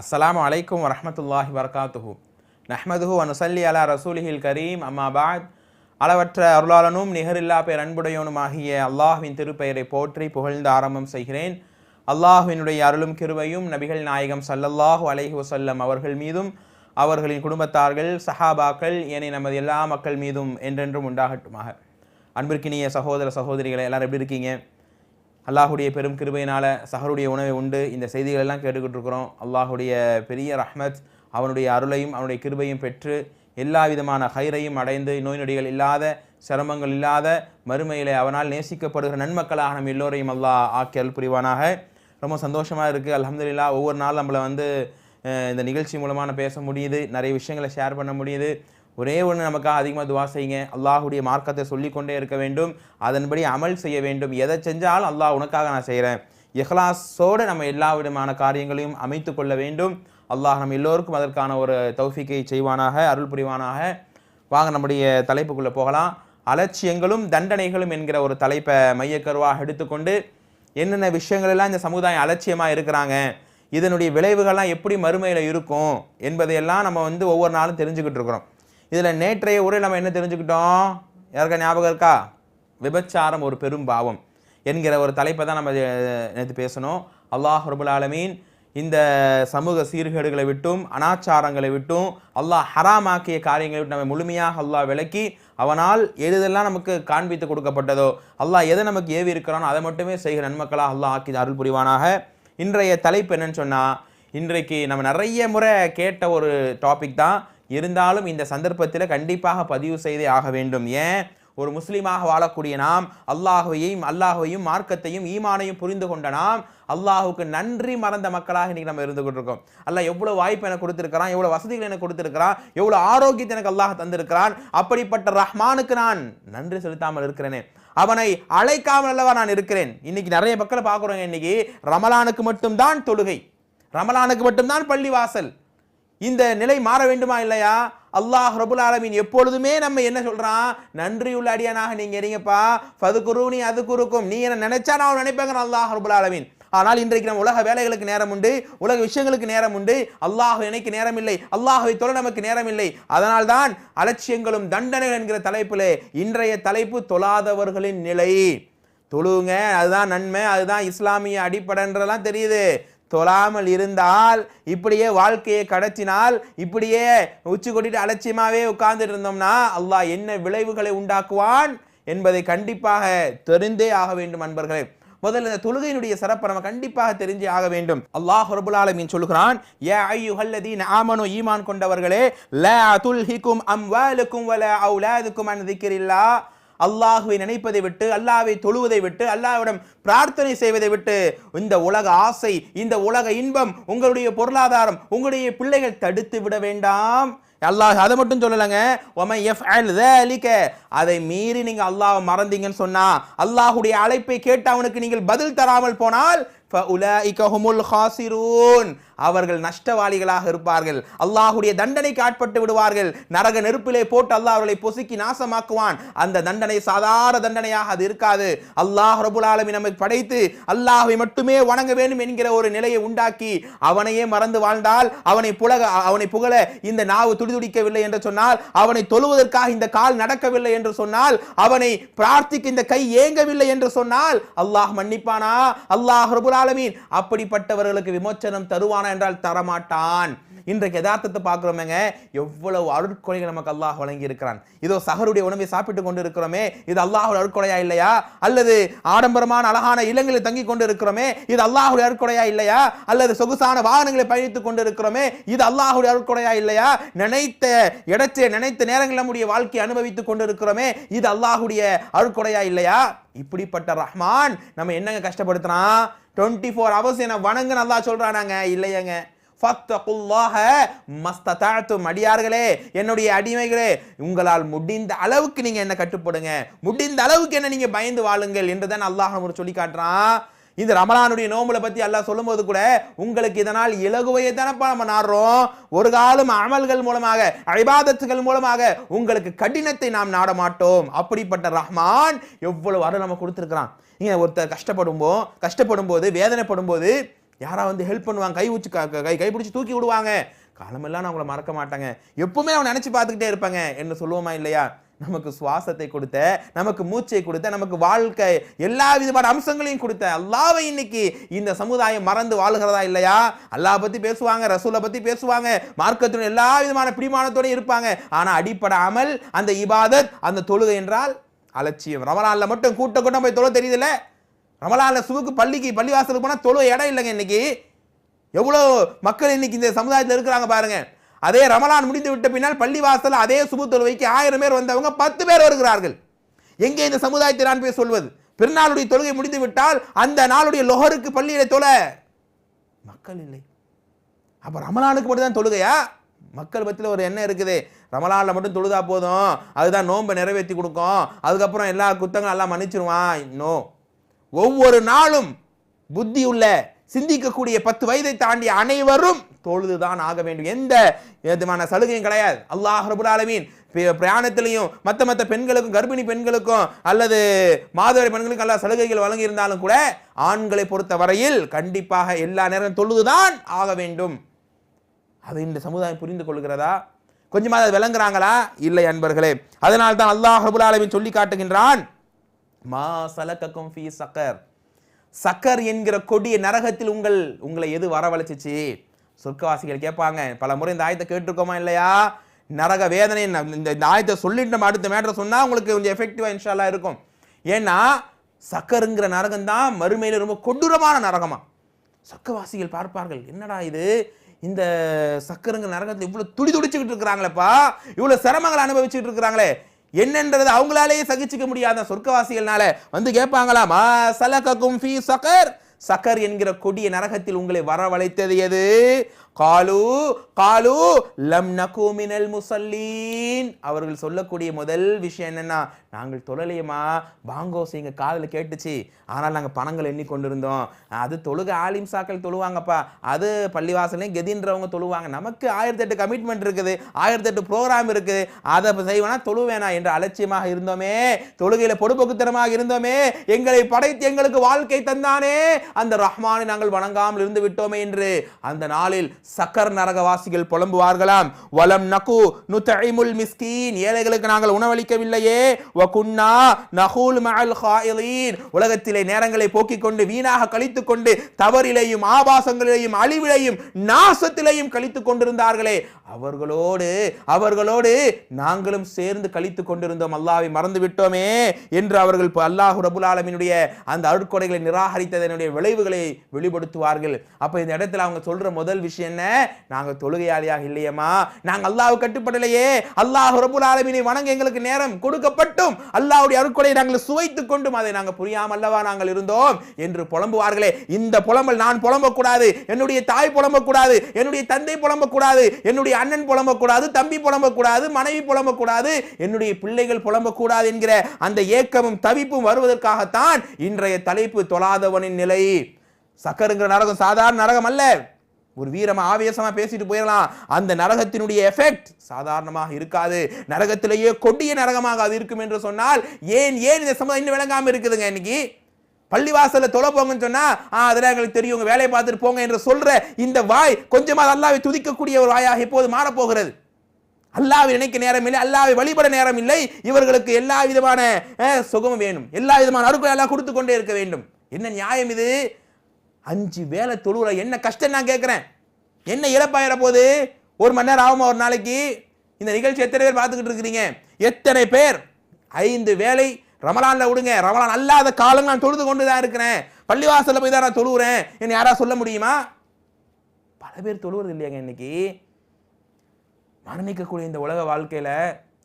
அஸ்ஸலாமு அலைக்கும் வரஹ்மத்துல்லாஹி வபரகாத்துஹு. நஹ்மதுஹு வ நுஸல்லி அலா ரசூலிஹில் கரீம். அம்மா பஅத். அளவற்ற அருளாளனும் நிகரில்லா பேர் அன்புடையவனுமாகிய அல்லாஹ்வின் திருப்பெயரை போற்றி புகழ்ந்து ஆரம்பம் செய்கிறேன். அல்லாஹ்வினுடைய அருளும் கிருபையும் நபிகள் நாயகம் ஸல்லல்லாஹு அலைஹி வஸல்லம் அவர்கள் மீதும் அவர்களின் குடும்பத்தார்கள் சஹாபாக்கள் ஏனைய நமது எல்லா மக்கள் மீதும் என்றென்றும் உண்டாகட்டுமாக. அன்பிற்கினிய சகோதர சகோதரிகளை எல்லாரும் எப்படி இருக்கீங்க? அல்லாஹுடைய பெரும் கிருபையினால் சஹருடைய உணவை உண்டு இந்த செய்திகள் எல்லாம் கேட்டுக்கிட்டு இருக்கிறோம். அல்லாஹுடைய பெரிய ரஹ்மத், அவனுடைய அருளையும் அவனுடைய கிருபையும் பெற்று எல்லா விதமான ஹைரையும் அடைந்து நோய் நொடிகள் இல்லாத சிரமங்கள் இல்லாத மறுமையிலே அவனால் நேசிக்கப்படுகிற நன்மக்களாக நம்ம எல்லோரையும் அல்லாஹ் ஆக்கி அருள் புரிவானாக. ரொம்ப சந்தோஷமாக இருக்குது. அல்ஹம்துலில்லாஹ் ஒவ்வொரு நாள் நம்மளை இந்த நிகழ்ச்சி மூலமாக பேச முடியுது, நிறைய விஷயங்களை ஷேர் பண்ண முடியுது. ஒரே ஒன்று நமக்காக அதிகமாக துவா செய்யுங்க. அல்லாஹுடைய மார்க்கத்தை சொல்லிக்கொண்டே இருக்க வேண்டும், அதன்படி அமல் செய்ய வேண்டும். எதை செஞ்சாலும் அல்லாஹ் உனக்காக நான் செய்கிறேன், இஹ்லாஸோடு நம்ம எல்லா விதமான காரியங்களையும் அமைத்து கொள்ள வேண்டும். அல்லாஹ் நம்ம எல்லோருக்கும் அதற்கான ஒரு தௌஃபீக்கை செய்வானாக, அருள் புரிவானாக. வாங்க நம்முடைய தலைப்புக்குள்ளே போகலாம். அலட்சியங்களும் தண்டனைகளும் என்கிற ஒரு தலைப்பை மையக்கருவாக எடுத்துக்கொண்டு என்னென்ன விஷயங்கள் எல்லாம் இந்த சமுதாயம் அலட்சியமாக இருக்கிறாங்க, இதனுடைய விளைவுகள்லாம் எப்படி மறுமையில் இருக்கும் என்பதையெல்லாம் நம்ம ஒவ்வொரு நாளும் தெரிஞ்சுக்கிட்டு இருக்கிறோம். இதில் நேற்றைய உரை நம்ம என்ன தெரிஞ்சுக்கிட்டோம்? யாருக்கா ஞாபகம் இருக்கா? விபச்சாரம் ஒரு பெரும் பாவம் என்கிற ஒரு தலைப்பை தான் நம்ம நேற்று பேசணும். அல்லாஹ் ரப்புல் ஆலமீன் இந்த சமூக சீர்கேடுகளை விட்டும் அனாச்சாரங்களை விட்டும் அல்லாஹ் ஹராமாக்கிய காரியங்களை விட்டு நம்ம முழுமையாக அல்லாஹ் விளக்கி அவனால் எதெல்லாம் நமக்கு காண்பித்து கொடுக்கப்பட்டதோ, அல்லாஹ் எதை நமக்கு ஏவி இருக்கிறானோ அதை மட்டுமே செய்கிற நன்மக்களாக அல்லாஹ் ஆக்கி அருள் புரிவானாக. இன்றைய தலைப்பு என்னன்னு சொன்னால், இன்றைக்கு நம்ம நிறைய முறை கேட்ட ஒரு டாபிக் தான், இருந்தாலும் இந்த சந்தர்ப்பத்தில் கண்டிப்பாக பதிவு செய்தே ஆக வேண்டும். ஏன்? ஒரு முஸ்லீமாக வாழக்கூடிய நாம் அல்லாஹுவையும் மார்க்கத்தையும் ஈமானையும் புரிந்து கொண்ட நாம் அல்லாஹுக்கு நன்றி மறந்த மக்களாக இன்னைக்கு நம்ம இருந்து கொண்டிருக்கோம். அல்லாஹ் எவ்வளோ வாய்ப்பு எனக்கு கொடுத்திருக்கிறான், எவ்வளோ வசதிகள் எனக்கு கொடுத்திருக்கிறான், எவ்வளோ ஆரோக்கியத்தை எனக்கு அல்லாஹ் தந்திருக்கிறான். அப்படிப்பட்ட ரஹ்மானுக்கு நான் நன்றி செலுத்தாமல் இருக்கிறேனே, அவனை அழைக்காமல் அல்லவா நான் இருக்கிறேன். இன்னைக்கு நிறைய மக்களை பார்க்குறோங்க. இன்னைக்கு ரமலானுக்கு மட்டும்தான் தொழுகை, ரமலானுக்கு மட்டும்தான் பள்ளி வாசல். இந்த நிலை மாற வேண்டுமா இல்லையா? அல்லாஹ் ரப்புல் ஆலமீன் எப்பொழுதுமே நம்ம என்ன சொல்றான்? நன்றியுள்ள அடியானாக நீங்க இருங்கப்பா, ஃபதுகுருனி அதுகுருக்கும், நீ என்ன நினைச்சா நான் நினைப்பேங்க அல்லாஹ் ரப்புல் ஆலமீன். ஆனால் இன்றைக்கு நம்ம உலக வேலைகளுக்கு நேரம் உண்டு, உலக விஷயங்களுக்கு நேரம் உண்டு, அல்லாஹ் எனக்கு நேரம் இல்லை, அல்லாஹ்வை தொழ நமக்கு நேரம் இல்லை. அதனால்தான் அலட்சியங்களும் தண்டனைகள் என்கிற தலைப்பிலே இன்றைய தலைப்பு தொழாதவர்களின் நிலை. தொழுவுங்க, அதுதான் நன்மை, அதுதான் இஸ்லாமிய அடிப்படைன்றதெல்லாம் தெரியுது. தொழாமல் இருந்தால், இப்படியே வாழ்க்கையை கடத்தினால், இப்படியே உச்சி கொட்டிட்டு அலட்சியமாவே உட்கார்ந்துட்டு இருந்தோம்னா அல்லாஹ் என்ன விளைவுகளை உண்டாக்குவான் என்பதை கண்டிப்பாக தெரிந்தே ஆக வேண்டும். அன்பர்களே, முதல்ல இந்த தொழுகையினுடைய சிறப்பை நம்ம கண்டிப்பாக தெரிஞ்சே ஆக வேண்டும். அல்லாஹ் ரப்புல் ஆலமீன் சொல்கிறான், யா அய்யுஹல்லதீன ஆமனு, ஈமான் கொண்டவர்களே, லா துல்ஹிகும் அம்வாலுக்கும் வலா அவுலாதுக்கும் அன் திக்ரில்லாஹ், அல்லாஹுவை நினைப்பதை விட்டு, அல்லாஹ்வை தொழுவதை விட்டு, அல்லாஹ்விடம் பிரார்த்தனை செய்வதை விட்டு இந்த உலக ஆசை, இந்த உலக இன்பம், உங்களுடைய பொருளாதாரம், உங்களுடைய பிள்ளைகள் தடுத்து விட வேண்டாம். அல்லாஹ் அதை மட்டும் சொல்லலைங்க, வமன் யஃஅல் ஸாலிக, அதை மீறி நீங்க அல்லாஹ்வை மறந்தீங்கன்னு சொன்னா, அல்லாஹ்வுடைய அழைப்பை கேட்டு அவனுக்கு நீங்கள் பதில் தராமல் போனால் ஃபஉலாயிக ஹுமுல் காசிரூன், அவர்கள் நஷ்டவாளிகளாக இருப்பார்கள், அல்லாஹ்வுடைய தண்டனைக்கு ஆட்பட்டு விடுவார்கள், நரக நெருப்பிலே போட்டு அல்லாஹ் அவர்களை பொசுக்கி நாசமாக்குவான். அந்த தண்டனை சாதாரண தண்டனையாக அது இருக்காது. அல்லாஹ் ரப்புல் ஆலமீன் நம்மை படைத்து அல்லாஹ்வை மட்டுமே வணங்க வேண்டும் என்கிற ஒரு நிலையை உண்டாக்கி அவனையே மறந்து வாழ்ந்தால், அவனை புகழ இந்த நாவு துடிதுடிக்கவில்லை என்று சொன்னால், அவனை தொழுவதற்காக இந்த கால் நடக்கவில்லை என்று சொன்னால், அவனை பிரார்த்திக்க இந்த கை ஏங்கவில்லை என்று சொன்னால் அல்லாஹ் மன்னிப்பானா? அல்லாஹ் ரப்புல் ஆலமீன் அப்படிப்பட்டவர்களுக்கு விமோச்சனம் தருவானா என்றால் தரமாட்டான். இன்றைக்கு யதார்த்தத்தை பார்க்கிறோமேங்க, எவ்வளவு அருட்கொடைகள் நமக்கு அல்லாஹ் வழங்கி இருக்கிறான். இதோ சஹருடைய உணவை சாப்பிட்டு கொண்டு இருக்கிறோமே, இது அல்லாஹ்வுடைய அருட்கொடையா இல்லையா? அல்லது ஆடம்பரமான அழகான இல்லங்களில் தங்கி கொண்டு இருக்கிறோமே, இது அல்லாஹ்வுடைய அருட்கொடையா இல்லையா? அல்லது சொகுசான வாகனங்களை பயணித்துக் கொண்டு இருக்கிறோமே, இது அல்லாஹ்வுடைய அருட்கொடையா இல்லையா? நினைத்த இடத்தை நினைத்த நேரங்களில் நம்முடைய வாழ்க்கையை அனுபவித்துக் கொண்டு இருக்கிறோமே, இது அல்லாஹ்வுடைய அருட்கொடையா இல்லையா? இப்படிப்பட்ட ரஹ்மான் நம்ம என்னங்க கஷ்டப்படுத்துறான்? 24 hours என்ன வணங்குன்னு அல்லாஹ் சொல்றானாங்க? இல்லையங்க. ஃபத்தகுல்லாஹ மஸ்ததஅதும், அடியார்களே, என்னுடைய அடிமைகளே, உங்களால் முடிந்த அளவுக்கு நீங்க என்ன கட்டுப்படுங்க, முடிந்த அளவுக்கு என்ன நீங்க பயந்து வாழுங்கள் என்றுதான் அல்லாஹ் நமக்கு சொல்லி காட்டுறான். இந்த ரமலானுடைய நோம்புல பத்தி அல்லாஹ் சொல்லும்போது கூட, உங்களுக்கு இதனால் இலகுவையை தானப்பா நம்ம நாடுறோம், ஒரு காலம் அமல்கள் மூலமாக, இபாதத்துகள் மூலமாக உங்களுக்கு கடினத்தை நாம் நாட மாட்டோம். அப்படிப்பட்ட ரஹ்மான் எவ்வளவு அருள் நம்ம கொடுத்திருக்கிறான். ஒருத்தர் கஷ்டப்படும் போது, வேதனைப்படும் போது யாரா வந்து ஹெல்ப் பண்ணுவாங்க, கை பிடிச்சி தூக்கி விடுவாங்க, காலமெல்லாம் நான் உங்களை மறக்க மாட்டாங்க, எப்பவுமே அவன் நினைச்சு பார்த்துக்கிட்டே இருப்பாங்க என்று சொல்லுவோமா இல்லையா? நமக்கு சுவாசத்தை கொடுத்த, நமக்கு மூச்சை கொடுத்த, நமக்கு வாழ்க்கை எல்லா விதமான அம்சங்களையும் கொடுத்த அல்லாஹ்வை இன்னைக்கு இந்த சமுதாயம் மறந்து வாழ்கிறதா இல்லையா? அல்லாஹ் பத்தி பேசுவாங்க, ரசூலை பத்தி பேசுவாங்க, மார்க்கத்தின் எல்லா விதமான பிடிமானத்தோட இருப்பாங்க. ஆனா அடிப்படை அமல், அந்த இபாதத், அந்த தொழுகை என்றால் அலட்சியம். ரமலான்ல மட்டும் கூட்டம் போய் தொழ தெரியுதுல்ல? ரமலான்ல சுவுக்கு பள்ளிவாசலுக்கு போனா தொழு இடம் இல்லைங்க. இன்னைக்கு எவ்வளவு மக்கள் இன்னைக்கு இந்த சமுதாயத்தில் இருக்கிறாங்க பாருங்க. அதே ரமலான் முடிந்து விட்ட பின்னால் பள்ளிவாசல் அதே சுபு தொழுகைக்கு 1000 பேர் வந்தவங்க 10 பேர் வருகிறார்கள். எங்கே இந்த சமுதாயத்தை நான் போய் சொல்வது? பெருநாளுடைய தொழுகை முடிந்து விட்டால் அந்த நாளுடைய லொஹருக்கு பள்ளியில தொழ மக்கள் இல்லை. அப்ப ரமலானுக்கு மட்டும் தான் தொழுகையா? மக்கள் பத்தில ஒரு எண்ணம் இருக்குது, ரமலான்ல மட்டும் தொழுதா போதும், அதுதான் நோன்பை நிறைவேற்றி கொடுக்கும், அதுக்கப்புறம் எல்லா குத்தங்களும் எல்லாம் மன்னிச்சிருவான். இன்னும் ஒவ்வொரு நாளும் புத்தி உள்ள சிந்திக்கக்கூடிய 10 வயதை தாண்டிய அனைவரும் தொழுதுதான் ஆக வேண்டும். எந்த விதமான சலுகையும் கிடையாது. அல்லாஹ் ரப்பல் ஆலமீன் பிரயாணத்திலையும் மற்ற பெண்களுக்கும், கர்ப்பிணி பெண்களுக்கும் அல்லது மாதவிடாய் பெண்களுக்கும் எல்லா சலுகைகள் வழங்கி இருந்தாலும் கூட ஆண்களை பொறுத்த வரையில் கண்டிப்பாக எல்லா நேரம் தொழுதுதான் ஆக வேண்டும். அதை இந்த சமுதாயம் புரிந்து கொள்கிறதா? கொஞ்சமாக அதை விளங்குறாங்களா? இல்லை அன்பர்களே. அதனால் தான் அல்லாஹ் ரப்பல் ஆலமீன் சொல்லி காட்டுகின்றான், மா சலகக்கும் ஃபீ சக்கர், சக்கர் என்கிற கொடிய நரகத்தில் உங்களை எது வரவழைச்சிச்சு? சொர்க்கவாசிகள் கேட்பாங்க. பல முறை இந்த ஆயத்தை கேட்டிருக்கோமா இல்லையா? நரக வேதனை இந்த ஆயத்தை சொல்லிட்டு நம்ம அடுத்த மேட்டர் சொன்னா உங்களுக்கு கொஞ்சம் எஃபெக்டிவா இன்ஷா அல்லாஹ் இருக்கும். ஏன்னா சக்கருங்கிற நரகம் தான் மறுமையில ரொம்ப கொடூரமான நரகமா. சொர்க்கவாசிகள் பார்ப்பார்கள், என்னடா இது, இந்த சக்கருங்கிற நரகத்தில் இவ்வளவு துடிச்சுக்கிட்டு இருக்கிறாங்களேப்பா, இவ்வளவு சிரமங்களை அனுபவிச்சுட்டு இருக்கிறாங்களே, என்னன்றது அவங்களாலேயே சகிச்சுக்க முடியாத சொர்க்கவாசிகள்னால வந்து கேட்பாங்களாம், மா சலகக்கும் ஃபீ சக்கர், சக்கர் என்கிற கொடிய நரகத்தில் உங்களை வரவழைத்தது எது? காலு லம் நகு மினல் முஸல்லீன். அவர்கள் சொல்லக்கூடிய முதல் விஷயம் என்னன்னா, நாங்கள் தொழலையமா, பாங்கோஸ் எங்க காதில் கேட்டுச்சு, ஆனால் நாங்கள் பணங்கள் எண்ணி கொண்டிருந்தோம். அது தொழுக ஆலிம் சாக்கள் தொழுவாங்கப்பா, அது பள்ளிவாசலையும் கெதின்றவங்க தொழுவாங்க, நமக்கு 1008 கமிட்மெண்ட் இருக்குது, 1008 ப்ரோக்ராம் இருக்குது, அதை செய்வேனா தொழுவேனா என்று அலட்சியமாக இருந்தோமே, தொழுகையில பொடுபோக்குத்தனமாக இருந்தோமே, எங்களை படைத்து எங்களுக்கு வாழ்க்கை தந்தானே அந்த ரஹ்மானை நாங்கள் வணங்காமல் இருந்து விட்டோமே என்று அந்த நாளில் சக்கர் நரகவாசிகள் புலம்புவார்களாம். வலம் நகு நுத்இமுல் மிஸ்கீன், ஏழைகளுக்கு நாங்கள் உணவளிக்கவில்லையே, வ குன்னா நஹூல் மஅல் காயிலீன், உலகத்திலே நேரங்களை போக்கிக் கொண்டு வீணாக கழித்துக் கொண்டு தவறிலேயும் ஆபாசங்களிலேயும் அழிவிலையும் நாசத்திலேயும் கழித்துக் கொண்டிருந்தார்களே, அவர்களோடு நாங்களும் சேர்ந்து கழித்துக் கொண்டிருந்தோம், அல்லாஹ்வை மறந்து விட்டோமே என்று அவர்கள் அல்லாஹ் ரப்பல் ஆலமீனுடைய அந்த அருட்கொடைகளை நிராகரித்ததனுடைய விளைவுகளை வெளிப்படுத்துவார்கள். அப்ப இந்த இடத்துல அவங்க சொல்ற முதல் விஷயம் என்ன? நாங்க தொழுகையாளியாக இல்லையேமா, நாங்க அல்லாஹ்வுக்கு கட்டுப்படலையே, அல்லாஹ் ரப்பல் ஆலமீனை வணங்க எங்களுக்கு நேரம் கொடுக்கப்பட்டும் அல்லாஹ்வுடைய அருட்கொடையை நாங்கள் சுவைத்துக் கொண்டும் அதை நாங்கள் புரியாமல் அல்லவா நாங்கள் இருந்தோம் என்று புலம்புவார்களே. இந்த புலம்பல் நான் புலம்பக்கூடாது, என்னுடைய தாய் புலம்பக்கூடாது, என்னுடைய தந்தை புலம்பக்கூடாது, என்னுடைய அண்ணன் புலம்பக்கூடாது, தம்பி புலம்பக்கூடாது, மனைவி புலம்பக்கூடாது, என்னுடைய பிள்ளைகள் புலம்பக்கூடாது என்கிற அந்த ஏக்கமும் தவிப்பும் வருவதற்காகத்தான் இன்றைய தலைப்பு தொழாதவனின் நிலை. சக்கருங்கிற நரகம் சாதாரண நரகம் அல்ல. ஒரு வீரமா ஆவேசமா பேசிட்டு போயிடலாம், அந்த நரகத்தினுடைய எஃபெக்ட் சாதாரணமாக இருக்காது, நரகத்திலேயே கொடிய நரகமாக அது இருக்கும் என்று சொன்னால் ஏன் இந்த சமுதாயம் இன்னும் விளங்காம இருக்குதுங்க? இன்னைக்கு பள்ளிவாசல்ல தொலை போங்கன்னு சொன்னா அதெல்லாம் எங்களுக்கு தெரியும், உங்க வேலையை பார்த்துட்டு போங்க என்று சொல்ற இந்த வாய் கொஞ்சமா அல்லாஹ்வை துதிக்கக்கூடிய ஒரு வாயாக இப்போது மாறப்போகிறது. அல்லாஹ்வை நினைக்க நேரம் இல்லை, அல்லாஹ்வை வழிபட நேரம் இல்லை, இவர்களுக்கு எல்லா விதமான சுகமும் வேணும், எல்லா விதமான அருட்களை எல்லாம் கொடுத்து கொண்டே இருக்க வேண்டும். என்ன நியாயம் இது? 5 வேளை தொழுகிற என்ன கஷ்டம் நான் கேட்கிறேன், என்ன இழப்பாயிர போது? 1 மணி நேரம் ஆகுமா ஒரு நாளைக்கு? இந்த நிகழ்ச்சி எத்தனை பேர் பார்த்துக்கிட்டு இருக்கிறீங்க? எத்தனை பேர் 5 வேளை ரமலான்ல விடுங்க, ரமலான் அல்லாத காலம் நான் தொழுது கொண்டு தான் இருக்கிறேன், பள்ளிவாசல்ல போய் தான் நான் தொழுகிறேன் என்ன யாரா சொல்ல முடியுமா? பல பேர் தொழுவது இல்லையாங்க. இன்னைக்கு மரணிக்கக்கூடிய இந்த உலக வாழ்க்கையில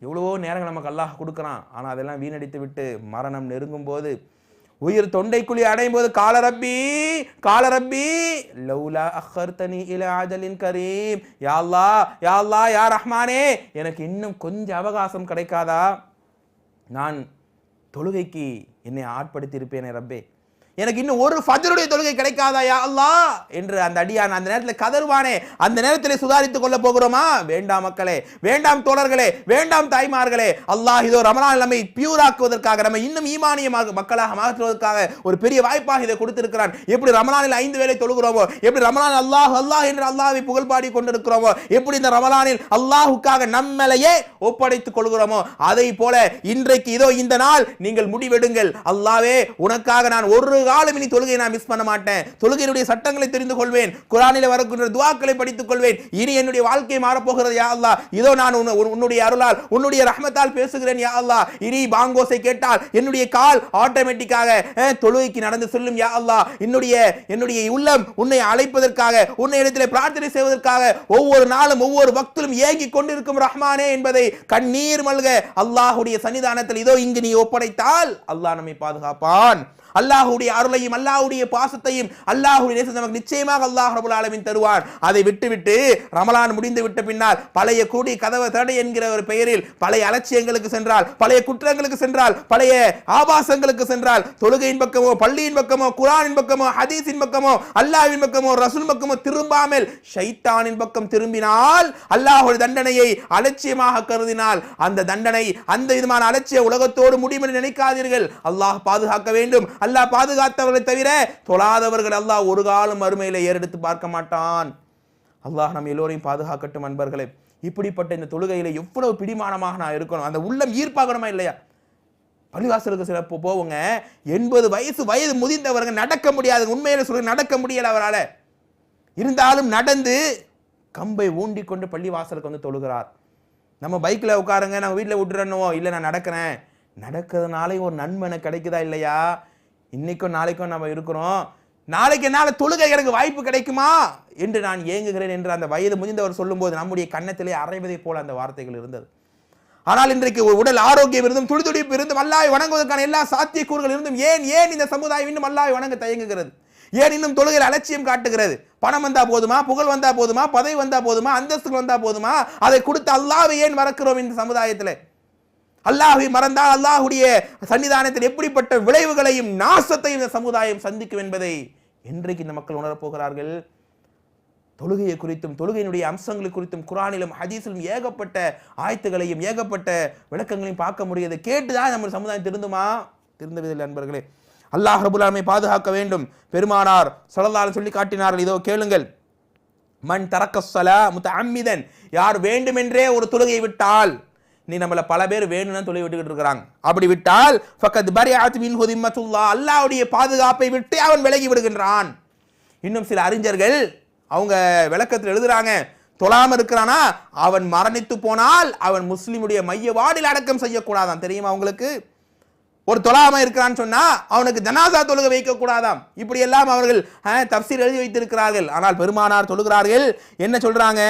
எவ்வளவோ நேரங்கள் நமக்கு அல்லாஹ் கொடுக்குறான், ஆனா அதெல்லாம் வீணடித்து விட்டு மரணம் நெருங்கும் போது, உயிர் தொண்டைக்குழி அடையும் போது கால ரப்பி லௌலா அஹர்தனி இலா அஜலின் கரீம், யா அல்லாஹ் யா ரஹ்மானே, எனக்கு இன்னும் கொஞ்சம் அவகாசம் கிடைக்காதா? நான் தொழுகைக்கு என்னை ஆட்படுத்தி இருப்பேனே ரப்பே, எனக்கு இன்னும் ஒரு ஃபஜ்ருடைய தொழுகை கிடைக்காதா யா அல்லாஹ் என்று அந்த அடியான் அந்த நேரத்தில் கதறுவானே, அந்த நேரத்தில் சுதாரித்துக் கொள்ள போகிறோமா? வேண்டாம் மக்களே, வேண்டாம் தோழர்களே, வேண்டாம் தாய்மார்களே. அல்லாஹ் இதோ ரமலான் நம்மை பியூராக்குவதற்காக, நம்ம இன்னும் ஈமானியமாக மக்களாக மாற்றுவதற்காக ஒரு பெரிய வாய்ப்பாக இதை கொடுத்திருக்கிறான். எப்படி ரமலானில் 5 வேளை தொழுகிறோமோ, எப்படி ரமலான் அல்லாஹ் அல்லாஹ் என்று அல்லாஹ்வை புகழ்பாடி கொண்டிருக்கிறோமோ, எப்படி இந்த ரமலானில் அல்லாஹ்வுக்காக நம்மளையே ஒப்படைத்துக் கொள்கிறோமோ, அதை போல இன்றைக்கு இதோ இந்த நாள் நீங்கள் முடிவெடுங்கள். அல்லாஹ்வே உனக்காக நான் ஒரு காலம் இனி தொழுகையை நான் மிஸ் பண்ண மாட்டேன். தொழுகையினுடைய சட்டங்களை தெரிந்து கொள்வேன், குர்ஆனிலே வரக்கூடிய துஆக்களை படித்துக் கொள்வேன். இனி என்னுடைய வாழ்க்கை மாறப் போகிறது யா அல்லாஹ். இதோ நான் உன்னுடைய அருளால் உன்னுடைய ரஹ்மத்தால் பேசுகிறேன் யா அல்லாஹ். இனி பாங்கோசை கேட்டால் என்னுடைய கால் ஆட்டோமேட்டிக்காக தொழுகைக்கு நடந்து செல்லும் யா அல்லாஹ். என்னுடைய உள்ளம் உன்னை அழைப்பதற்காக, உன்னை இடத்திலே பிரார்த்தனை செய்வதற்காக ஒவ்வொரு நாளும் ஒவ்வொரு வக்திலும் ஏங்கிக் கொண்டிருக்கும் ரஹ்மானே என்பதை கண்ணீர் மல்க அல்லாஹ்வுடைய சன்னிதானத்தில் இதோ இங்கு நீ ஒப்படைத்தால் அல்லாஹ் நம்மை பாதுகாப்பான். அல்லாஹ்வுடைய அருளையும் அல்லாஹ்வுடைய பாசத்தையும் அல்லாஹ்வுடைய நேசத்தை நமக்கு நிச்சயமாக அல்லாஹ் ரப்பல் ஆலமீன் தருவான். அதை விட்டுவிட்டு ரமலான் முடிந்து விட்ட பின்னால் பழைய கூடி கதவை தடை என்கிற ஒரு பெயரில் பழைய அலட்சியங்களுக்கு சென்றால், பழைய குற்றங்களுக்கு சென்றால், பழைய ஆபாசங்களுக்கு சென்றால், தொழுகையின் பக்கமோ பள்ளியின் பக்கமோ குர்ஆனின் பக்கமோ ஹதீஸின் பக்கமோ அல்லாஹ்வின் பக்கமோ ரசூல் பக்கமோ திரும்பாமல் ஷைத்தானின் பக்கம் திரும்பினால், அல்லாஹ்வுடைய தண்டனையை அலட்சியமாக கருதினால், அந்த தண்டனை அந்த விதமான அலட்சிய உலகத்தோடு முடியும் என்று நினைக்காதீர்கள். அல்லாஹ் பாதுகாக்க வேண்டும். அல்லாஹ் பாதுகாத்தவர்களை தவிர தொழாதவர்கள் அல்லாஹ் ஒரு காலம் மறுமையில ஏறெடுத்து பார்க்க மாட்டான். அல்லாஹ் நம்ம எல்லோரையும் பாதுகாக்கட்டும். அன்பர்களே, இப்படிப்பட்ட இந்த தொழுகையில எவ்வளவு பிடிமானமாக நான் இருக்கணும், அந்த உள்ளம் ஈர்ப்பாகணுமா இல்லையா? பள்ளிவாசலுக்கு சில போவுங்க, 80 வயது முதிர்ந்தவர்கள் நடக்க முடியாது, உண்மையில சொல்ல நடக்க முடியல அவரால். இருந்தாலும் நடந்து கம்பை ஊண்டி கொண்டு பள்ளிவாசலுக்கு வந்து தொழுகிறார். நம்ம பைக்கில் உட்காருங்க, நம்ம வீட்டில் விட்டுறணுவோ, இல்லை நான் நடக்கிறேன். நடக்கிறதுனாலே ஒரு நன்மை எனக்கு கிடைக்குதா இல்லையா? இன்னைக்கும் நாளைக்கும் நம்ம இருக்கிறோம், நாளைக்கு என்னால் தொழுகை எனக்கு வாய்ப்பு கிடைக்குமா என்று நான் ஏங்குகிறேன் என்று அந்த வயது முதிர்ந்தவர் சொல்லும்போது நம்முடைய கன்னத்திலே அறைவதை போல அந்த வார்த்தைகள் இருந்தது. ஆனால் இன்றைக்கு உடல் ஆரோக்கியம் இருந்தும் துடிதுடிப்பு இருந்தும் அல்லாஹ்வை வணங்குவதற்கான எல்லா சாத்தியக்கூறுகள் இருந்தும் ஏன் இந்த சமுதாயம் இன்னும் அல்லாஹ்வை வணங்க தயங்குகிறது? ஏன் இன்னும் தொழுகையில் அலட்சியம் காட்டுகிறது? பணம் வந்தா போதுமா, புகழ் வந்தா போதுமா, பதவி வந்தா போதுமா, அந்தஸ்துகள் வந்தா போதுமா, அதை கொடுத்து அல்லாஹ்வை ஏன் மறக்கிறோம் இந்த சமுதாயத்தில்? அல்லாஹ்வை மறந்தால் அல்லாஹ்வுடைய சன்னிதானத்தில் எப்படிப்பட்ட விளைவுகளையும் நாசத்தையும் இந்த சமுதாயம் சந்திக்கும் என்பதை இன்றைக்கு இந்த மக்கள் உணரப்போகிறார்கள். தொழுகையை குறித்தும் தொழுகையினுடைய அம்சங்களை குறித்தும் குர்ஆனிலும் ஹதீஸிலும் ஏகப்பட்ட ஆயத்துகளையும் ஏகப்பட்ட விளக்கங்களையும் பார்க்க முடியாது. கேட்டுதான் நம்ம சமுதாயம் திருந்துமா? திருந்தவில்லை நண்பர்களே. அல்லாஹ் ரப்பல் ஆலமீன் பாதுகாக்க வேண்டும். பெருமானார் ஸல்லல்லாஹு அலைஹி சொல்லி காட்டினார்கள், இதோ கேளுங்கள். மன் தரக்க ஸலா முத்தஅம்மிதன், யார் வேண்டுமென்றே ஒரு தொழுகையை விட்டால், நீ நம்மள பல பேர் வேணும்னு தொழுகை விட்டுக்கிட்டு இருக்கிறாங்க, அப்படி விட்டால் ஃபக்கத் பரிஅத் மின்ஹு திம்மத்துல்லாஹ், அல்லாஹ்வுடைய பாதுகாப்பை விட்டு அவன் விலகி விடுகின்றான். இன்னும் சில அறிஞர்கள் அவங்க விளக்கத்தில் எழுதுறாங்க, தொழாம இருக்கிறானா அவன் மரணித்து போனால் அவன் முஸ்லிமுடைய மைய வார்டில் அடக்கம் செய்யக்கூடாதான். தெரியுமா உங்களுக்கு? ஒரு தொழாம இருக்கிறான்னு சொன்னா அவனுக்கு ஜனாசா தொழுகை வைக்க கூடாதாம். இப்படி எல்லாம் அவர்கள் தஃப்சீர் எழுதி வைத்திருக்கிறார்கள். ஆனால் பெருமானார் சொல்கிறார்கள், என்ன சொல்றாங்க?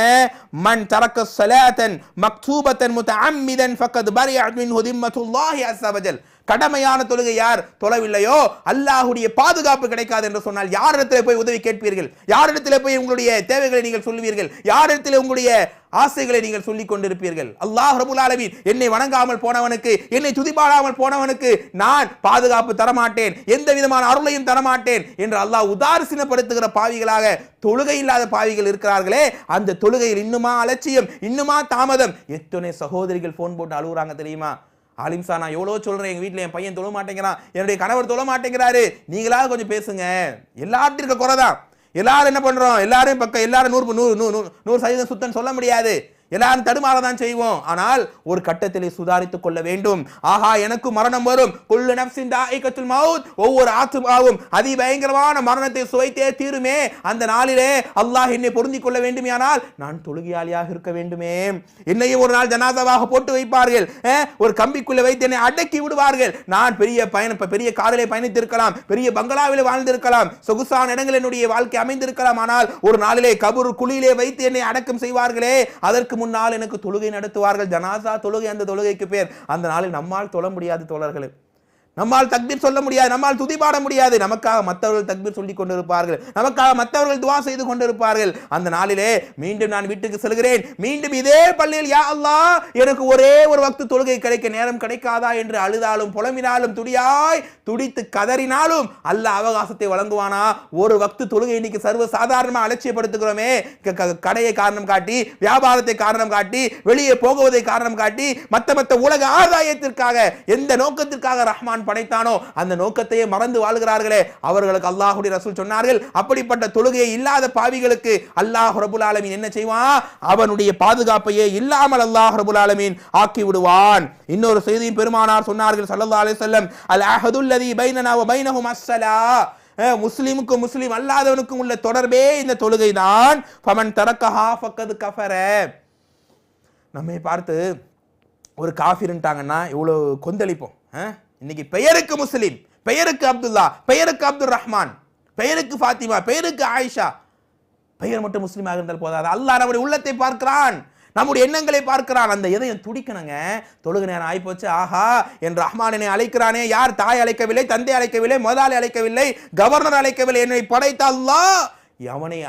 மன் தரக்க ஸலாத்தன் மக்தூபத்தன் முத்தஅம்மிதன் ஃபக்கத் பரிஅத் மின்ஹு திம்மத்துல்லாஹி அஸ்ஸ வஜல், கடமையான தொழுகை யார் தொழவில்லையோ அல்லாஹ்வுடைய பாதுகாப்பு கிடைக்காது என்று சொன்னால் யாரிடத்தில் போய் உதவி கேட்பீர்கள்? யாரிடத்தில் போய் உங்களுடைய தேவைகளை நீங்கள் சொல்லுவீர்கள்? யாரிடத்தில் உங்களுடைய ஆசைகளை நீங்கள் சொல்லிக் கொண்டிருப்பீர்கள்? அல்லாஹ் ரப்பல் ஆலமீன் என்னை வணங்காமல் போனவனுக்கு, என்னை துதிபாடாமல் போனவனுக்கு நான் பாதுகாப்பு தரமாட்டேன், எந்த விதமான அருளையும் தரமாட்டேன் என்று அல்லாஹ் உதாசீனப்படுத்துகிற பாவிகளாக தொழுகை இல்லாத பாவிகள் இருக்கிறார்களே, அந்த தொழுகையில் இன்னுமா அலட்சியம், இன்னுமா தாமதம். எத்தனை சகோதரிகள் போன் போட்டு அழுகுறாங்க தெரியுமா? ஆலிம்சா, நான் எவ்வளோ சொல்றேன், எங்க வீட்டில் என் பையன் தொழ மாட்டேங்கிறான், என்னுடைய கணவர் தொழ மாட்டேங்கிறாரு, நீங்களாவது கொஞ்சம் பேசுங்க. எல்லாத்திற்கும் குறைதான். எல்லாரும் என்ன பண்றோம்? எல்லாரும் பக்கம் எல்லாரும் 100% சுத்தம் சொல்ல முடியாது. எல்லாரும் தடுமாறதான் செய்வோம். ஆனால் ஒரு கட்டத்திலே சுதாரித்துக் கொள்ள வேண்டும். ஆஹா, எனக்கு மரணம் வரும், குல்லு நஃப்ஸின் தாயிகத்துல் மவுத், ஒவ்வொரு ஆத்மாவும் அதிபயங்கரமான மரணத்தை சுவைத்தே தீருமே. அந்த நாளிலே அல்லாஹ் என்னை பொருந்திக் கொள்ள வேண்டுமானால் நான் தொழுகையாளியாக இருக்க வேண்டுமே. என்னையும் ஒரு நாள் ஜனாசாவாக போட்டு வைப்பார்கள், ஒரு கம்பிக்குள்ளே வைத்து என்னை அடக்கி விடுவார்கள். நான் பெரிய காரிலே பயணித்திருக்கலாம், பெரிய பங்களாவிலே வாழ்ந்திருக்கலாம், சொகுசான இடங்கள் என்னுடைய வாழ்க்கை அமைந்திருக்கலாம். ஆனால் ஒரு நாளிலே கபூர் குழியிலே வைத்து என்னை அடக்கம் செய்வார்களே, அதற்கு முன்னால் எனக்கு தொழுகை நடத்துவார்கள், ஜனாசா தொழுகை. அந்த தொழுகைக்கு பேர் அந்த நாளில் நம்மால் தொழ முடியாது தோழர்களே. நம்மால் தக்பீர் சொல்ல முடியாது, நம்மால் துதிபாட முடியாது. நமக்காக மற்றவர்கள் தக்பீர் சொல்லிக் கொண்டிருப்பார்கள், நமக்காக மற்றவர்கள் துவா செய்து கொண்டிருப்பார்கள். அந்த நாளிலே மீண்டும் நான் வீட்டுக்கு செல்கிறேன், மீண்டும் இதே பள்ளியில் யா அல்லாஹ் எனக்கு ஒரே ஒரு வக்து தொழுகை கிடைக்க நேரம் கிடைக்காதா என்று அழுதாலும் புலம்பினாலும் துடித்து கதறினாலும் அல்லாஹ் அவகாசத்தை வழங்குவானா? ஒரு வக்து தொழுகை இன்னைக்கு சர்வ சாதாரணமாக அலட்சியப்படுத்துகிறோமே. கடையை காரணம் காட்டி, வியாபாரத்தை காரணம் காட்டி, வெளியே போகுவதை காரணம் காட்டி, மற்ற உலக ஆதாயத்திற்காக, எந்த நோக்கத்திற்காக ரஹ்மான் படைத்தானோ அந்த நோக்கத்தையே மறந்து வாழ்கிறார்களே, அவர்களுக்கு அல்லாஹ்வுடைய ரசூல் சொன்னார்கள், அப்படிப்பட்ட தொழுகையை இல்லாத பாவிகளுக்கு அல்லாஹ் ரப்புல் ஆலமீன் என்ன செய்வான்? அவனுடைய பாதுகாப்பையே இல்லாமல் அல்லாஹ் ரப்புல் ஆலமீன் ஆக்கி விடுவான். இன்னொரு செய்தியும் பெருமானார் சொன்னார்கள் ஸல்லல்லாஹு அலைஹி வஸல்லம், அல் அஹதுல் லதி பைனனா வ பைனஹும் அஸ்ஸலா, முஸ்லிமுக்கும் முஸ்லிம் அல்லாதவனுக்கும் உள்ள தொடர்பே இந்த தொழுகை தான். ஃபமன் தரக்கஹா ஃபக்கத் கஃபர. நம்மை பார்த்து ஒரு காஃபிர்ன்ட்டாங்கன்னா இவ்வளோ கொந்தளிப்போம். இன்னைக்கு பெயருக்கு முஸ்லிம், பெயருக்கு அப்துல்லா, பெயருக்கு அப்துல் ரஹ்மான், பெயருக்கு ஃபாத்திமா, பெயருக்கு ஆயிஷா, பெயர் மட்டும் முஸ்லீமாக இருந்தால் போதாது. அல்லாஹ் நம்முடைய உள்ளத்தை பார்க்கிறான், நம்முடைய எண்ணங்களை பார்க்கிறான். அந்த இதயம் துடிக்கணுங்க. தொழுகை நேரம் ஆயிப்போச்சு, ஆஹா என் ரஹ்மான் என்னை அழைக்கிறானே. யார்? தாய் அழைக்கவில்லை, தந்தை அழைக்கவில்லை, முதலாளி அழைக்கவில்லை, கவர்னர் அழைக்கவில்லை, என்னை படைத்த அல்லாஹ் எவனை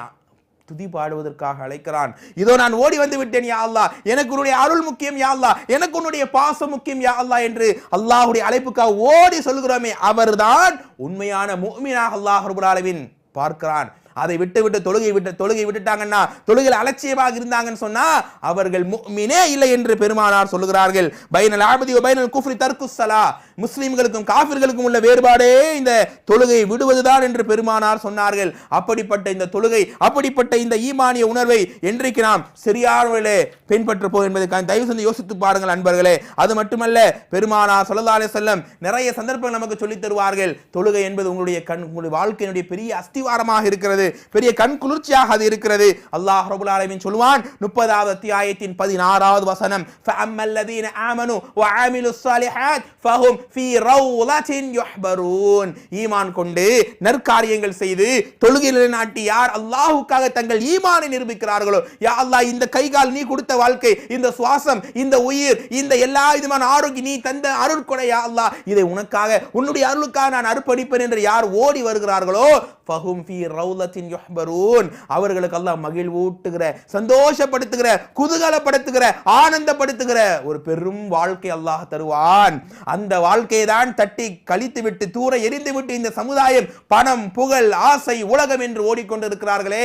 துதி பாடுவதற்காக அழைக்கிறான். இதோ நான் ஓடி வந்து விட்டேன் யா அல்லாஹ், எனக்கு உன்னுடைய அருள் முக்கியம் யா அல்லாஹ், எனக்கு உன்னுடைய பாசம் முக்கியம் யா அல்லாஹ் என்று அல்லாஹ்வுடைய அழைப்புக்காக ஓடி சொல்கிறோமே, அவர்தான் உண்மையான முஃமினாக அல்லாஹ் ரப்பல் ஆலமீன் பார்க்கிறான். அதை விட்டு தொழுகை விட்டுட்டாங்கன்னா, தொழுகையில் அலட்சியமாக இருந்தாங்கன்னு சொன்னா அவர்கள் முஃமினே இல்லை என்று பெருமானார் சொல்லுகிறார்கள். பைனல் ஆபதி வ பைனல் குஃப்ரி தர்க்குஸ் ஸலா, முஸ்லிம்களுக்கும் காஃபிர்களுக்கும் உள்ள வேறுபாடே இந்த தொழுகை விடுவதுதான் என்று பெருமானார் சொன்னார்கள். அப்படிப்பட்ட இந்த தொழுகை, அப்படிப்பட்ட இந்த ஈமானிய உணர்வை என்றைக்கு நாம் சரியானவர்களே பின்பற்ற போது என்பதற்காக தயவு செஞ்சு யோசித்து பாருங்கள் அன்பர்களே. அது மட்டுமல்ல, பெருமானார் ஸல்லல்லாஹு அலைஹி வஸல்லம் நிறைய சந்தர்ப்பங்கள் நமக்கு சொல்லித் தருவார்கள். தொழுகை என்பது உங்களுடைய வாழ்க்கையினுடைய பெரிய அஸ்திவாரமாக இருக்கிறது, பெரிய கண் குளிர்ச்சியாக அது இருக்கிறது. அல்லாஹ் ரப்பல் ஆலமீன் சொல்வான் 30வது அத்தியாயத்தின் 16வது வசனம், ஃபஅம்மல்லதீன ஆமனு வ ஆமிலுஸ் ஸாலிஹாத் ஃபஹும் ஃபீ ரௌலத்தின் யுஹ்பரூன். ஈமான் கொண்டு நற்காரியங்கள் செய்து தொழுகையில் நாட்டி யார் அல்லாஹ்வுக்காக தங்கள் ஈமானை நிரூபிக்கிறார்களோ, யா அல்லாஹ் இந்த கை கால் நீ கொடுத்த வாழ்க்கை, இந்த சுவாசம், இந்த உயிர், இந்த எல்லா விதமான ஆரோக்கியம் நீ தந்த அருட்கொடை யா அல்லாஹ், இதை உனக்காக உன்னுடைய அருளுக்காக நான் அர்ப்பணிப்பேன் என்று யார் ஓடி வருகிறார்களோ, ஃபஹும் ஃபீ ரௌலத்தின் யுஹ்பரூன், அவர்களுக்கு அல்லாஹ் மகிழ்வூட்டுகிற, சந்தோஷப்படுத்துகிற, குதூகலப்படுத்துகிற, ஆனந்தப்படுத்துகிற ஒரு பெரும் வாழ்க்கை அல்லாஹ் தருவான். அந்த வாழ்க்கையை தான் தட்டி கழித்து விட்டு தூர எரிந்து விட்டு இந்த சமுதாயம் பணம், புகழ், ஆசை, உலகம் என்று ஓடிக்கொண்டிருக்கிறார்களே.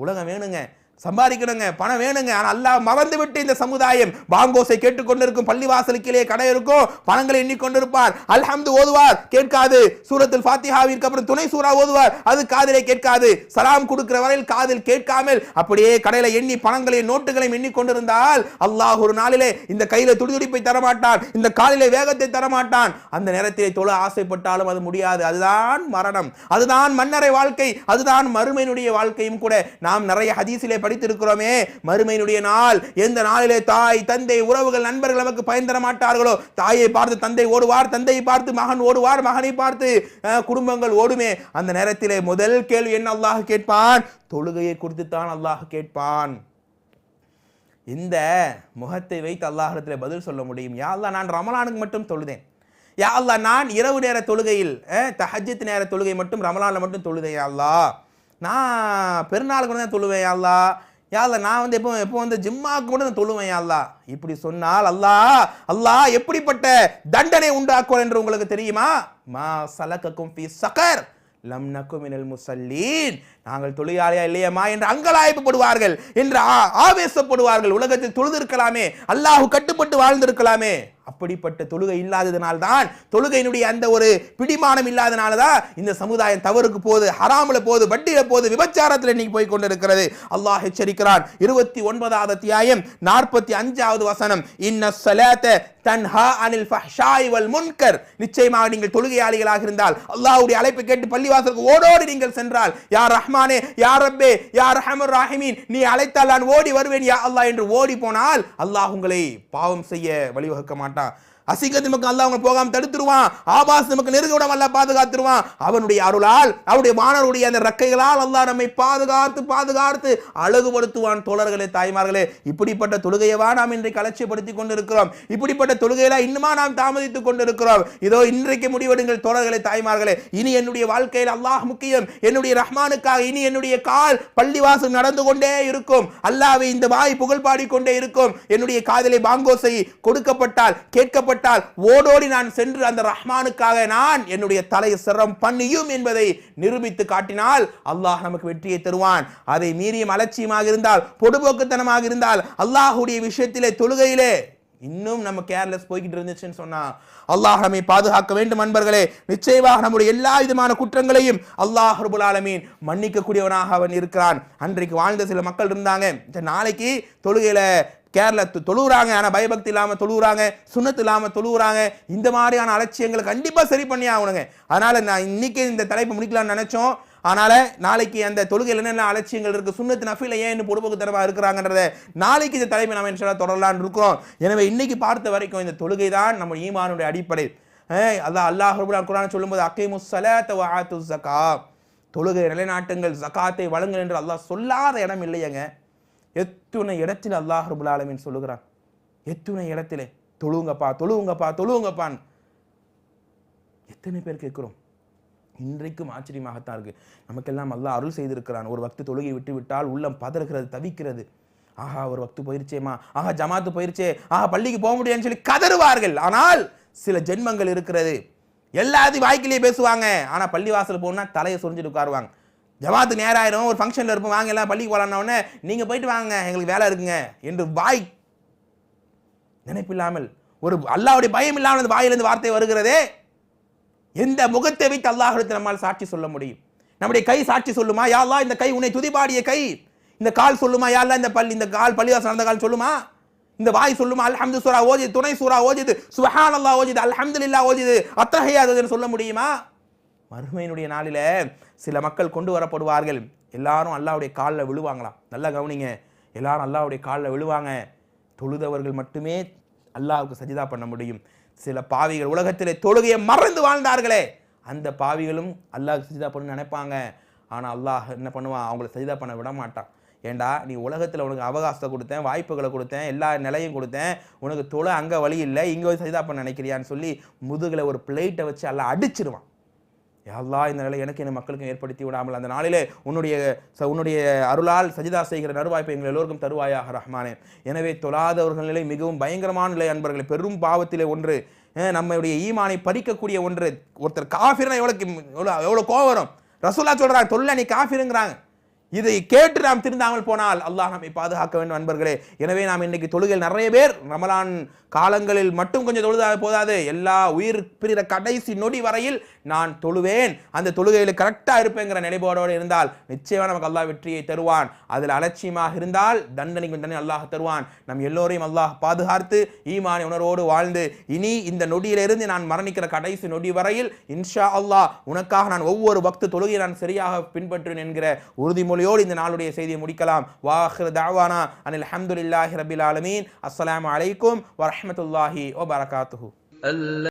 உலகம் வேணுங்க, சம்பாதிக்கணுங்க, பணம் வேணுங்க, ஆனால் அல்லாஹ் மறந்து விட்டு இந்த சமுதாயம் பாங்கோசை கேட்டுக்கொண்டிருக்கும், பள்ளிவாசலுக்கிலே கடை இருக்கும், பணங்களை எண்ணிக்கொண்டிருப்பார், அல்ஹம்து ஓதுவார் கேட்காது, சூரத்துல் ஃபாத்திஹாவிற்கு அப்புறம் துணை சூரா ஓதுவார், அது காதிலே கேட்காது, சலாம் கொடுக்கிற வரையில் காதில் கேட்காமல் அப்படியே கடையில எண்ணி பணங்களையும் நோட்டுகளையும் எண்ணிக்கொண்டிருந்தால் அல்லாஹ் ஒரு நாளிலே இந்த கையில துடிதுடிப்பை தரமாட்டான், இந்த காலிலே வேகத்தை தரமாட்டான். அந்த நேரத்திலே தொழ ஆசைப்பட்டாலும் அது முடியாது. அதுதான் மரணம், அதுதான் மன்னரை வாழ்க்கை, அதுதான் மறுமையினுடைய வாழ்க்கையும் கூட. நாம் நிறைய ஹதீஸிலே படித்திருக்கிறோமே, மறுமையினுடைய நாள், எந்த நாளிலே தாய், தந்தை, உறவுகள், நண்பர்கள் நமக்கு பயன் தர மாட்டார்களோ, தாயை பார்த்து தந்தை ஓடுவார், தந்தையை பார்த்து மகன் ஓடுவார், மகனை பார்த்து குடும்பங்கள் ஓடுமே, அந்த நேரத்திலே முதல் கேள்வி என்ன அல்லாஹ் கேட்பான்? தொழுகையை குறித்து தான் அல்லாஹ் கேட்பான். இந்த முகத்தை வைத்து அல்லாஹ்விடத்திலே பதில் சொல்ல முடியும். யா அல்லாஹ் நான் ரமலானுக்கு மட்டும் தொழுதேன், யா அல்லாஹ் நான் இரவு நேர தொழுகையில் தஹஜ்ஜுத் நேர தொழுகை மட்டும் ரமலான்ல மட்டும் தொழுதேன், யா அல்லாஹ் நான் பெருநாளுக்கு தான் தொழுவேன், யா அல்லாஹ், யா அல்லாஹ் நான் வந்து எப்போ வந்து ஜிம்மாக்கு கூட நான் தொழுவேன், யா அல்லாஹ். இப்படி சொன்னால் அல்லாஹ் எப்படிப்பட்ட தண்டனை உண்டாக்குவார் என்று உங்களுக்கு தெரியுமா? மா சலகக்கும் ஃபீ ஸகர் லம் நகு மினல் முஸல்லீன், நாங்கள் தொழுகையாளியா இல்லையம்மா என்று அங்கலாய்ப்படுவார்கள், என்று ஆவேசப்படுவார்கள். உலகத்தில் தொழுதிருக்கலாமே, அல்லாஹ் கட்டுப்பட்டு வாழ்ந்திருக்கலாமே, அப்படிப்பட்ட தொழுகை இல்லாததனால் தான், தொழுகையினுடைய அந்த ஒரு பிடிமானம் இல்லாதனால தான் இந்த சமுதாயம் தவறுக்கு போகுது, ஹராமில போகுது, வட்டியில போகுது, விபச்சாரத்தில் இன்னைக்கு போய் கொண்டிருக்கிறது. அல்லாஹ் எச்சரிக்கிறான். 29வது அத்தியாயம் 45வது வசனம், இன்னஸ் ஸலாத்த தன்ஹா அனில் ஃபஹ்ஷாய் வல் முன்கர், நிச்சயமாக நீங்கள் தொழுகையாளிகளாக இருந்தால், அல்லாஹ்வுடைய அழைப்பை கேட்டு பள்ளிவாசலுக்கு ஓடோடி நீங்கள் சென்றால், யா ரஹ்மானே, யா ரப்பே, யா ரஹ்மர் ரஹீமீன், நீ அழைத்தால் நான் ஓடி வருவேன் யா அல்லாஹ் என்று ஓடி போனால் அல்லாஹ் உங்களை பாவம் செய்ய வழிவகுக்க மாட்டான். அசிங்கத்து நமக்கு அல்லாஹ் அவங்க போகாம தடுத்துருவான், ஆபாஸ் நமக்கு நெருங்க விடாம அல்லாஹ் பாதுகாத்துருவான். அவனுடைய அருளால் அவருடைய வானருடைய அந்த ரெக்கைகளால் அல்லாஹ் நம்மை பாதுகாத்து பாதுகாத்து அழகுபடுத்துவான். தோழர்களே, தாய்மார்களே, இப்படிப்பட்ட தொழுகையவா நாம் இன்றைக்கு அலட்சியப்படுத்திக் கொண்டிருக்கிறோம்? இப்படிப்பட்ட தொழுகையில இன்னுமா நாம் தாமதித்துக் கொண்டிருக்கிறோம்? இதோ இன்றைக்கு முடிவெடுங்கள் தோழர்களே, தாய்மார்களே. இனி என்னுடைய வாழ்க்கையில் அல்லாஹ் முக்கியம். என்னுடைய ரஹ்மானுக்காக இனி என்னுடைய கால் பள்ளிவாசல் நடந்து கொண்டே இருக்கும். அல்லாஹ்வை இந்த வாய் புகழ் பாடிக்கொண்டே இருக்கும். என்னுடைய காதிலே பாங்கோசை கொடுக்கப்பட்டால் கேட்கப்பட்டால் ஓடோடி நான் சென்று அந்த ரஹ்மானுக்காக நான் என்னுடைய தலையை சிரம் பண்ணியும் என்பதை நிரூபித்து காட்டினால் அல்லாஹ் நமக்கு வெற்றியை தருவான். அதை மீறியும் அலட்சியமாக இருந்தால், பொடுபோக்குத்தனமாக இருந்தால், அல்லாஹ்வுடைய விஷயத்திலே தொழுகையிலே இன்னும் நம்ம கேர்லெஸ் போய்கிட்டு இருந்துச்சுன்னு சொன்னா அல்லாஹ் நம்மை பாதுகாக்க வேண்டும். அன்பர்களே, நிச்சயமாக நம்முடைய எல்லா விதமான குற்றங்களையும் அல்லாஹ் ரப்பல் ஆலமீன் மன்னிக்க கூடியவனாக அவன் இருக்கிறான். அன்றைக்கு வாழ்ந்த சில மக்கள் இருந்தாங்க, நாளைக்கு தொழுகையில கேரள தொழுகிறாங்க, ஆனால் பயபக்தி இல்லாமல் தொழுகிறாங்க, சுண்ணத்து இல்லாமல் தொழுகிறாங்க. இந்த மாதிரியான அலட்சியங்களை கண்டிப்பாக சரி பண்ணி ஆகணுங்க. அதனால் நான் இன்னைக்கு இந்த தலைப்பை முடிக்கலாம்னு நினச்சோம். அதனால் நாளைக்கு அந்த தொழுகையில் என்னென்ன அலட்சியங்கள் இருக்குது, சுண்ணத்து நஃபில ஏன் பொடுபோக்குத்தனமாக இருக்கிறாங்கன்றத நாளைக்கு இந்த தலைப்பை நம்ம இன்ஷா அல்லாஹ் தொடரலான்னு இருக்கிறோம். எனவே இன்னைக்கு பார்த்த வரைக்கும் இந்த தொழுகை தான் நம்ம ஈமானுடைய அடிப்படை. அல்லாஹ் ரப்பல் ஆலமீன் குர்ஆன் சொல்லும்போது அகீமுஸ் ஸலாத்த வ ஆத்துஸ் ஸகாத், தொழுகை நிலைநாட்டுங்கள், ஜகாத்தை வழங்குங்கள் என்று அல்லாஹ் சொல்லாத இடம் இல்லையங்க. எத்துணை இடத்தில் அல்லாஹ் ரப்பல் ஆலமீன் சொல்லுகிறான். எத்துணை இடத்திலே தொழுங்கப்பா தொழுவுங்கப்பா தொழுவுங்கப்பான் எத்தனை பேர் கேட்கிறோம்? இன்றைக்கும் ஆச்சரியமாகத்தான் இருக்கு. நமக்கெல்லாம் அல்லாஹ் அருள் செய்திருக்கிறான். ஒரு வக்து தொழுகை விட்டு விட்டால் உள்ளம் பதறுகிறது, தவிக்கிறது. ஆஹா, ஒரு வக்து போயிருச்சேமா, ஆஹா ஜமாத்து போயிருச்சே, ஆஹா பள்ளிக்கு போக முடியாதுன்னு சொல்லி கதறுவார்கள். ஆனால் சில ஜென்மங்கள் இருக்கிறது, எல்லாத்தையும் வாய்க்கிலேயே பேசுவாங்க, ஆனா பள்ளிவாசல் போனா தலையை சொரிஞ்சிட்டு உட்காருவாங்க. ஜமாத்து நேராயிரும், ஒரு ஃபங்க்ஷனில் இருப்போம், வாங்க எல்லாம் பள்ளிக்கு போகலான்னா உடனே நீங்கள் போயிட்டு வாங்க எங்களுக்கு வேலை இருக்குங்க என்று வாய் நினைப்பில்லாமல், ஒரு அல்லாஹ்வுடைய பயம் இல்லாமல் அந்த வாயிலிருந்து வார்த்தை வருகிறதே, எந்த முகத்தை வைத்து அல்லாஹ்விடத்தில் நம்மால் சாட்சி சொல்ல முடியும்? நம்முடைய கை சாட்சி சொல்லுமா? யா அல்லாஹ் இந்த கை உன்னை துதிபாடிய கை. இந்த கால் சொல்லுமா? யா அல்லாஹ் இந்த கால் பள்ளிவாசல் நடந்த கால் சொல்லுமா? இந்த வாய் சொல்லுமா? அல்ஹம்து சூரா ஓதிது, துணை சூரா ஓதிது, சுப்ஹானல்லாஹ் ஓதிது, அல்ஹம்துலில்லாஹ் ஓதிது, அத்தஹியாத்துன்னு சொல்ல முடியுமா? மறுமையினுடைய நாளில சில மக்கள் கொண்டு வரப்படுவார்கள். எல்லாரும் அல்லாஹ்வுடைய காலில் விழுவாங்களாம். நல்லா கவனிங்க, எல்லாரும் அல்லாஹ்வுடைய காலில் விழுவாங்க. தொழுதவர்கள் மட்டுமே அல்லாஹ்வுக்கு சஜிதா பண்ண முடியும். சில பாவிகள் உலகத்திலே தொழுகையை மறந்து வாழ்ந்தார்களே, அந்த பாவிகளும் அல்லாஹ்வுக்கு சஜிதா பண்ண நினைப்பாங்க. ஆனால் அல்லாஹ் என்ன பண்ணுவான்? அவங்கள சஜிதா பண்ண விட மாட்டான். ஏண்டா, நீ உலகத்தில் உனக்கு அவகாசத்தை கொடுத்தேன், வாய்ப்புகளை கொடுத்தேன், எல்லா நிலையும் கொடுத்தேன், உனக்கு தொழ அங்கே வழி இல்லை, இங்கே போய் சஜிதா பண்ண நினைக்கிறியான்னு சொல்லி முதுகில் ஒரு பிளேட்டை வச்சு அல்லாஹ் அடிச்சிடுவான். அல்லாஹ் இந்த நிலை எனக்கு என் மக்களுக்கும் ஏற்படுத்தி விடாமல் அந்த நாளிலே உன்னுடைய அருளால் சஜிதா செய்கிற நறுவாய்ப்பை எங்கள் எல்லோருக்கும் தருவாயாக ரஹ்மானே. எனவே தொழாதவர்கள் நிலை மிகவும் பயங்கரமான நிலை அன்பர்களே, பெரும் பாவத்திலே ஒன்று, நம்முடைய ஈமானை பறிக்கக்கூடிய ஒன்று. ஒருத்தர் காஃபிர்னா எவ்வளோ கோவம் வரும். ரசூலுல்லாஹ் சொல்றாங்க, தொல்லை நீ காஃபிருங்கிறாங்க. இதை கேட்டு நாம் திருந்தாமல் போனால் அல்லாஹ் நம்மை பாதுகாக்க வேண்டும் அன்பர்களே. எனவே நாம் இன்னைக்கு தொழுகையில் நிறைய பேர் ரமலான் காலங்களில் மட்டும் கொஞ்சம் தொழுதாக போதாது, எல்லா உயிர் பிரிகிற கடைசி நொடி வரையில் நான் தொழுவேன், அந்த தொழுகையில் கரெக்டாக இருப்பேங்கிற நிலைப்பாடோடு இருந்தால் நிச்சயமாக நமக்கு அல்லாஹ் வெற்றியை தருவான். அதில் அலட்சியமாக இருந்தால் தண்டனைக்கு தண்டனை அல்லாஹ் தருவான். நம் எல்லோரையும் அல்லாஹ் பாதுகாத்து ஈமான் உணர்வோடு வாழ்ந்து இனி இந்த நொடியிலிருந்து நான் மரணிக்கிற கடைசி நொடி வரையில் இன்ஷா அல்லாஹ் உனக்காக நான் ஒவ்வொரு வக்து தொழுகையை நான் சரியாக பின்பற்றுவேன் என்கிற உறுதிமொழியோடு இந்த நாளுடைய செய்தியை முடிக்கலாம். வாஹிர் தஅவானா அனில் ஹம்துலில்லாஹி ரப்பில் ஆலமீன். அஸ்ஸலாமு அலைக்கும் வரஹ்மத்துல்லாஹி வபரகாத்துஹு.